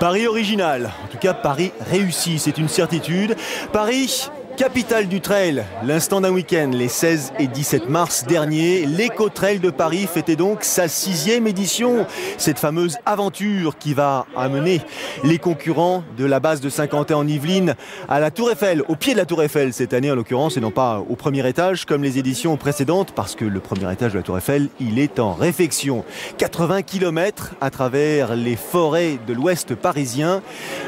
Paris original, en tout cas Paris réussi, c'est une certitude. Paris, capitale du trail, l'instant d'un week-end, les 16 et 17 mars dernier, l'Éco-Trail de Paris fêtait donc sa 6e édition. Cette fameuse aventure qui va amener les concurrents de la base de Saint-Quentin en Yvelines à la Tour Eiffel, au pied de la Tour Eiffel cette année en l'occurrence, et non pas au premier étage comme les éditions précédentes, parce que le premier étage de la Tour Eiffel, il est en réfection. 80 km à travers les forêts de l'ouest parisien,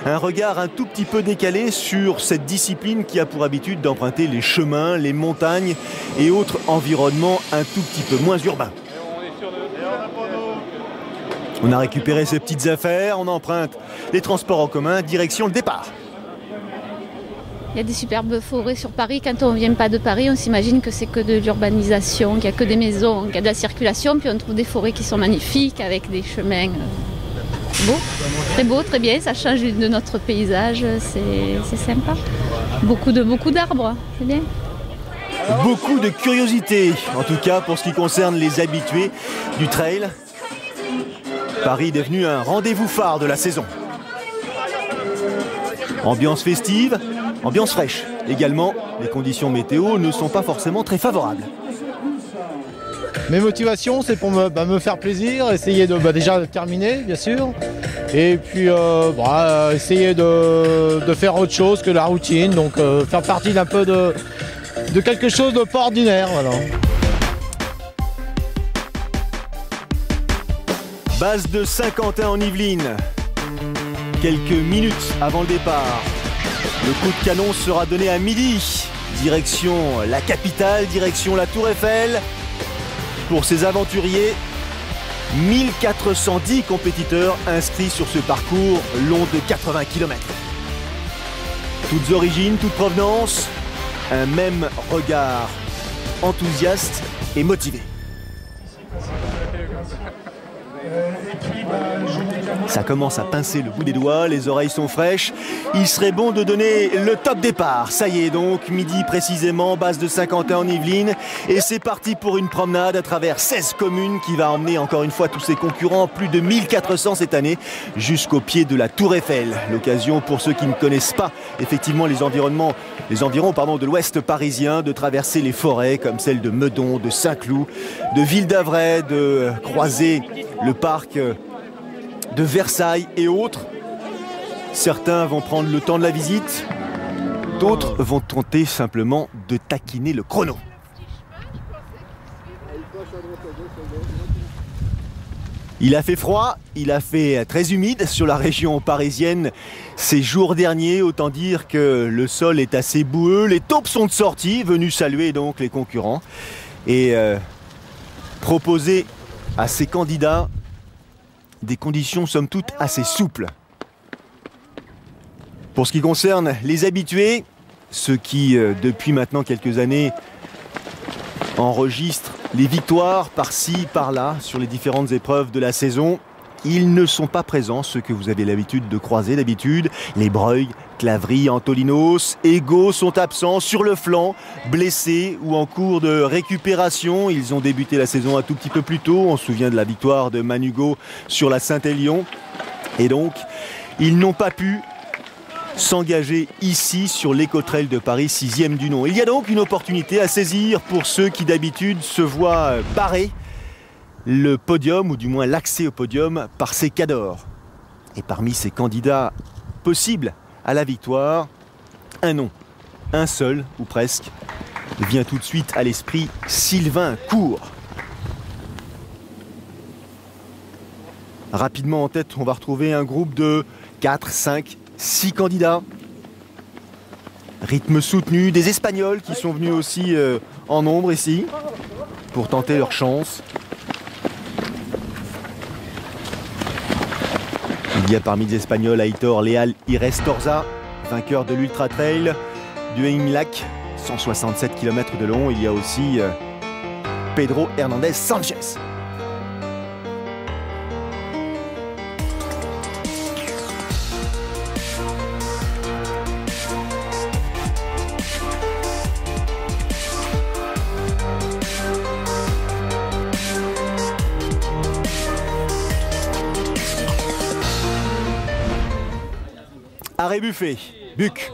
un regard un tout petit peu décalé sur cette discipline qui a pour habitude d'emprunter les chemins, les montagnes et autres environnements un tout petit peu moins urbains. On a récupéré ces petites affaires, on emprunte les transports en commun, direction le départ. Il y a des superbes forêts sur Paris. Quand on ne vient pas de Paris, on s'imagine que c'est que de l'urbanisation, qu'il n'y a que des maisons, qu'il y a de la circulation. Puis on trouve des forêts qui sont magnifiques avec des chemins beau, très bien. Ça change de notre paysage, c'est sympa. Beaucoup d'arbres, c'est bien. Beaucoup de curiosité, en tout cas pour ce qui concerne les habitués du trail. Paris est devenu un rendez-vous phare de la saison. Ambiance festive, ambiance fraîche. Également, les conditions météo ne sont pas forcément très favorables. Mes motivations, c'est pour me faire plaisir, essayer de déjà terminer, bien sûr, et puis essayer de faire autre chose que la routine, donc faire partie d'un peu de quelque chose de pas ordinaire. Voilà. Base de Saint-Quentin en Yvelines. Quelques minutes avant le départ, le coup de canon sera donné à midi. Direction la capitale, direction la Tour Eiffel. Pour ces aventuriers, 1410 compétiteurs inscrits sur ce parcours long de 80 km. Toutes origines, toutes provenances, un même regard enthousiaste et motivé. Ça commence à pincer le bout des doigts, les oreilles sont fraîches. Il serait bon de donner le top départ. Ça y est donc, midi précisément, base de Saint-Quentin en Yvelines. Et c'est parti pour une promenade à travers 16 communes qui va emmener encore une fois tous ses concurrents, plus de 1400 cette année, jusqu'au pied de la Tour Eiffel. L'occasion pour ceux qui ne connaissent pas effectivement les environs de l'ouest parisien, de traverser les forêts comme celle de Meudon, de Saint-Cloud, de Ville-d'Avray, de croiser le parc de Versailles et autres. Certains vont prendre le temps de la visite, d'autres vont tenter simplement de taquiner le chrono. Il a fait froid, il a fait très humide sur la région parisienne ces jours derniers, autant dire que le sol est assez boueux. Les taupes sont de sortie, venus saluer donc les concurrents et proposer à ces candidats des conditions somme toute assez souples. Pour ce qui concerne les habitués, ceux qui depuis maintenant quelques années enregistrent les victoires par-ci, par-là sur les différentes épreuves de la saison, ils ne sont pas présents, ceux que vous avez l'habitude de croiser d'habitude. Les Breuil, Claverie, Antolinos, Ego sont absents sur le flanc, blessés ou en cours de récupération. Ils ont débuté la saison un tout petit peu plus tôt. On se souvient de la victoire de Manugo sur la Saint-Élion. Et donc, ils n'ont pas pu s'engager ici sur l'Éco-Trail de Paris, 6e du nom. Il y a donc une opportunité à saisir pour ceux qui d'habitude se voient barrer le podium, ou du moins l'accès au podium, par ces cadors. Et parmi ces candidats possibles à la victoire, un nom, un seul, ou presque, vient tout de suite à l'esprit: Sylvain Court. Rapidement en tête, on va retrouver un groupe de 4, 5, 6 candidats. Rythme soutenu, des Espagnols qui sont venus aussi en nombre ici pour tenter leur chance. Il y a parmi les Espagnols Aitor Leal Ires Torza, vainqueur de l'Ultra Trail du Heimlac, 167 km de long. Il y a aussi Pedro Hernandez Sanchez. Arrêt buffet. Buc.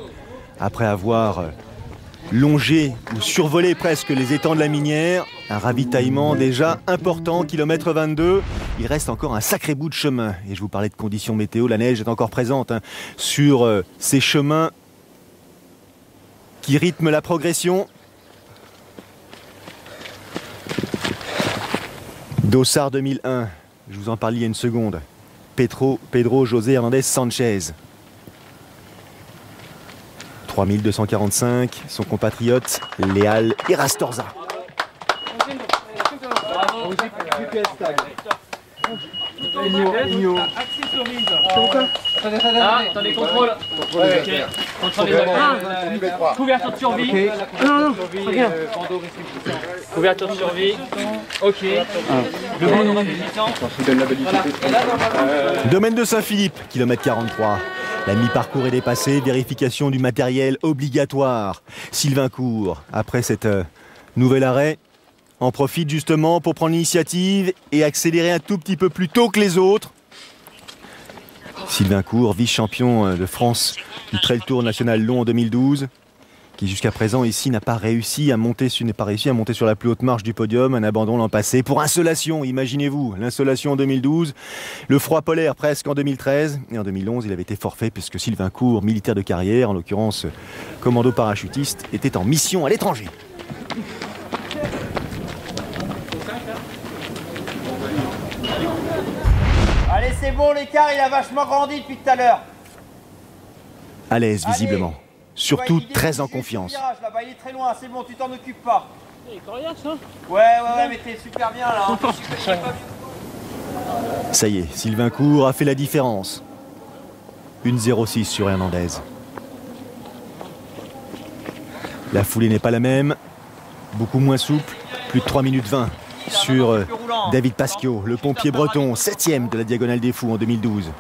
Après avoir longé ou survolé presque les étangs de la Minière, un ravitaillement déjà important, kilomètre 22. Il reste encore un sacré bout de chemin. Et je vous parlais de conditions météo, la neige est encore présente sur ces chemins qui rythment la progression. Dossard 2001, je vous en parlais il y a une seconde. Pedro José Hernandez Sanchez. 3245, son compatriote Leal Irastorza. Attendez, contrôle. Contrôle les affaires. Couverture de survie. Non, rien. Couverture de survie. Ok. Le bandeau résistant. Domaine de Saint-Philippe, kilomètre 43. La mi-parcours est dépassée, vérification du matériel obligatoire. Sylvain Court, après cet nouvel arrêt, en profite justement pour prendre l'initiative et accélérer un tout petit peu plus tôt que les autres. Sylvain Court, vice-champion de France du Trail Tour National Long en 2012, qui jusqu'à présent ici n'est pas réussi à monter sur la plus haute marche du podium, un abandon l'an passé pour insolation, imaginez-vous, l'insolation en 2012, le froid polaire presque en 2013, et en 2011 il avait été forfait puisque Sylvain Court, militaire de carrière, en l'occurrence commando parachutiste, était en mission à l'étranger. Allez, c'est bon, l'écart il a vachement grandi depuis tout à l'heure. À l'aise visiblement. Surtout très en confiance. Là-bas, il est très loin, c'est bon, tu t'en occupes pas. Il est coriace, hein? Ouais, mais t'es super bien là. Hein. Ça y est, Sylvain Court a fait la différence. 1,06 sur Hernandez. La foulée n'est pas la même, beaucoup moins souple, plus de 3 minutes 20 sur David Pasquio, le pompier breton, 7e de la Diagonale des Fous en 2012.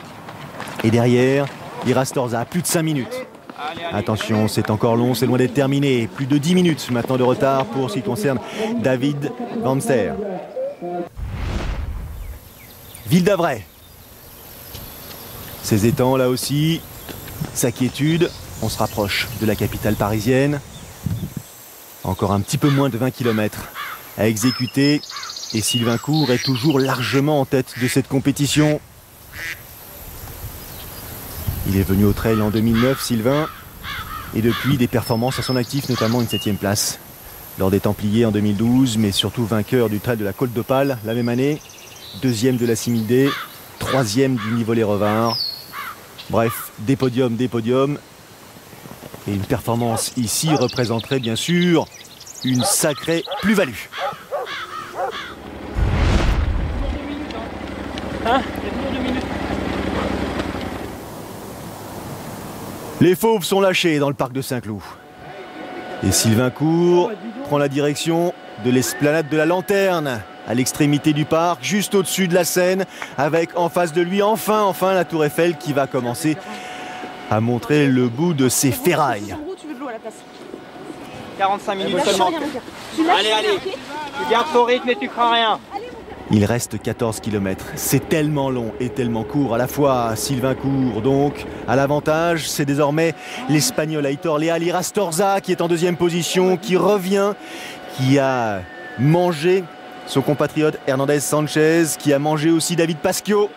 Et derrière, Irastorza, plus de 5 minutes. Attention, c'est encore long, c'est loin d'être terminé. Plus de 10 minutes maintenant de retard pour ce qui concerne David Vanster. Ville d'Avray. Ces étangs là aussi, sa quiétude. On se rapproche de la capitale parisienne. Encore un petit peu moins de 20 km à exécuter. Et Sylvain Court est toujours largement en tête de cette compétition. Il est venu au trail en 2009, Sylvain, et depuis des performances à son actif, notamment une 7e place lors des Templiers en 2012, mais surtout vainqueur du trail de la Côte d'Opale la même année, 2e de la 6000D, 3e du Nivelles-les-Revards. Bref, des podiums, et une performance ici représenterait bien sûr une sacrée plus-value. Hein? Il y a toujours 2 minutes. Les fauves sont lâchés dans le parc de Saint-Cloud. Et Sylvain Court prend la direction de l'esplanade de la Lanterne, à l'extrémité du parc, juste au-dessus de la Seine, avec en face de lui enfin la Tour Eiffel qui va commencer à montrer le bout de ses ferrailles. 45 minutes seulement. Allez, tu gardes ton rythme et tu crains rien. Il reste 14 km. C'est tellement long et tellement court. À la fois, Sylvain Court, donc, à l'avantage. C'est désormais l'Espagnol Aitor Leal Irastorza qui est en 2e position, qui revient, qui a mangé son compatriote Hernandez Sanchez, qui a mangé aussi David Pasquio.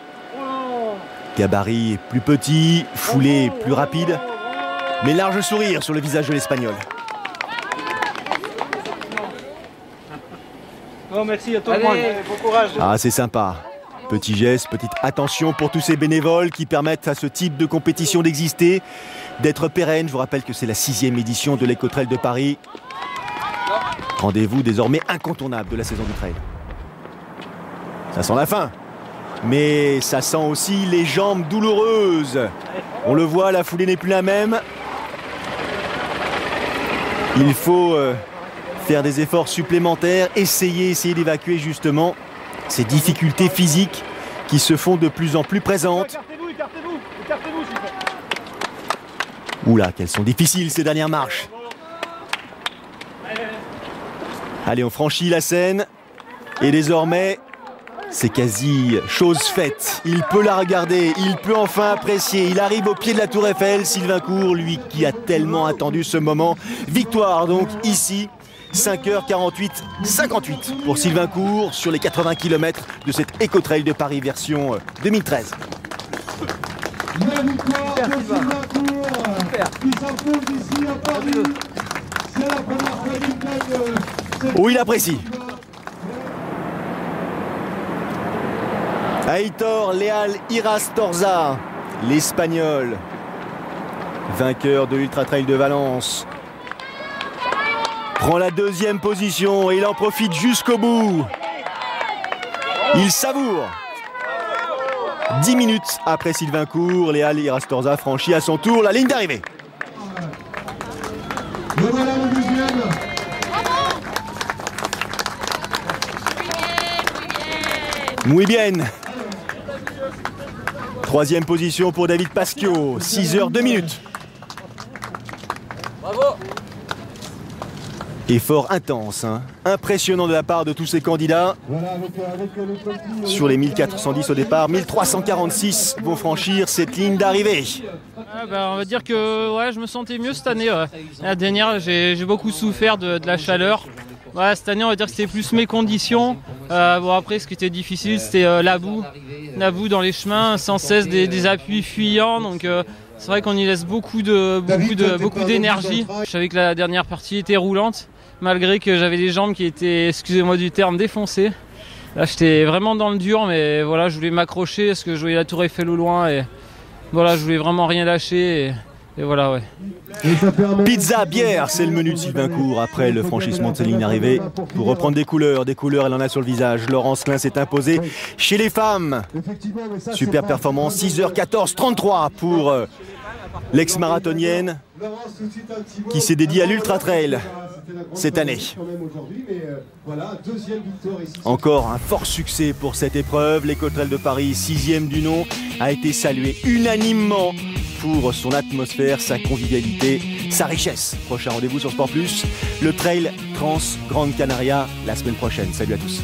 Gabarit plus petit, foulée plus rapide, mais large sourire sur le visage de l'Espagnol. Oh, merci à tout le monde. Bon courage. Ah, c'est sympa. Petit geste, petite attention pour tous ces bénévoles qui permettent à ce type de compétition d'exister, d'être pérenne. Je vous rappelle que c'est la 6e édition de l'Eco-Trail de Paris. Rendez-vous désormais incontournable de la saison du trail. Ça sent la fin, mais ça sent aussi les jambes douloureuses. On le voit, la foulée n'est plus la même. Il faut faire des efforts supplémentaires, essayer d'évacuer justement ces difficultés physiques qui se font de plus en plus présentes. Écartez-vous, s'il vous plaît. Oula, qu'elles sont difficiles ces dernières marches. Allez, on franchit la Seine et désormais C'est quasi chose faite. Il peut la regarder, il peut enfin apprécier. Il arrive au pied de la Tour Eiffel. Sylvain Court, lui qui a tellement attendu ce moment. Victoire donc ici, 5h48-58 pour Sylvain Court sur les 80 km de cette Eco-Trail de Paris version 2013. La victoire de Sylvain Court qui s'impose ici à Paris. C'est la première fois qu'il gagne. Oui, il apprécie. Aitor Leal Irastorza, l'Espagnol, vainqueur de l'Ultra Trail de Valence, prend la deuxième position et il en profite jusqu'au bout. Il savoure. 10 minutes après Sylvain Court, Leal Irastorza franchit à son tour la ligne d'arrivée. Le voilà le deuxième. Muy bien. Troisième position pour David Pasquio, 6h 2 minutes. Bravo. Effort intense, hein. Impressionnant de la part de tous ces candidats. Voilà, avec le petit, Sur les 1410 au départ, 1346 vont franchir cette ligne d'arrivée. Ah bah, on va dire que ouais, je me sentais mieux cette année. Ouais. La dernière, j'ai beaucoup souffert de la chaleur. Ouais, cette année, on va dire que c'était plus mes conditions. Bon, après, ce qui était difficile, c'était la boue dans les chemins, sans cesse des appuis fuyants. Donc, c'est vrai qu'on y laisse beaucoup d'énergie. Je savais que la dernière partie était roulante, malgré que j'avais des jambes qui étaient, excusez-moi du terme, défoncées. Là, j'étais vraiment dans le dur, mais voilà, je voulais m'accrocher parce que je voyais la Tour Eiffel au loin et voilà, je voulais vraiment rien lâcher. Et voilà, ouais. Pizza, bière, c'est le menu de Sylvain Court après le franchissement de cette ligne d'arrivée. Pour reprendre des couleurs, elle en a sur le visage. Laurence Klein s'est imposée chez les femmes. Super performance, 6h14-33 pour l'ex-marathonienne qui s'est dédiée à l'Ultra Trail cette année. Encore un fort succès pour cette épreuve. L'Eco-Trail de Paris, 6e du nom, a été salué unanimement pour son atmosphère, sa convivialité, sa richesse. Prochain rendez-vous sur Sport Plus, le Trail Trans Grande Canaria la semaine prochaine. Salut à tous.